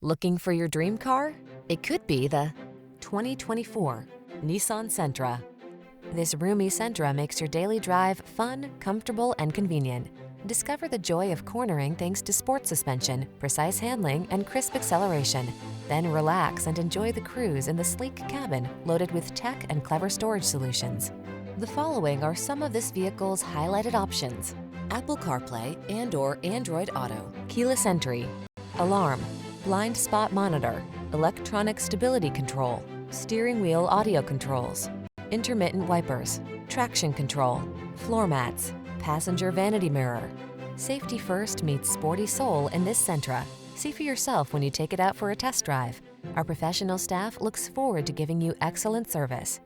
Looking for your dream car? It could be the 2024 Nissan Sentra. This roomy Sentra makes your daily drive fun, comfortable, and convenient. Discover the joy of cornering thanks to sport suspension, precise handling, and crisp acceleration. Then relax and enjoy the cruise in the sleek cabin loaded with tech and clever storage solutions. The following are some of this vehicle's highlighted options: Apple CarPlay and/or Android Auto, keyless entry, alarm, blind spot monitor, electronic stability control, steering wheel audio controls, intermittent wipers, traction control, floor mats, passenger vanity mirror. Safety first meets sporty soul in this Sentra. See for yourself when you take it out for a test drive. Our professional staff looks forward to giving you excellent service.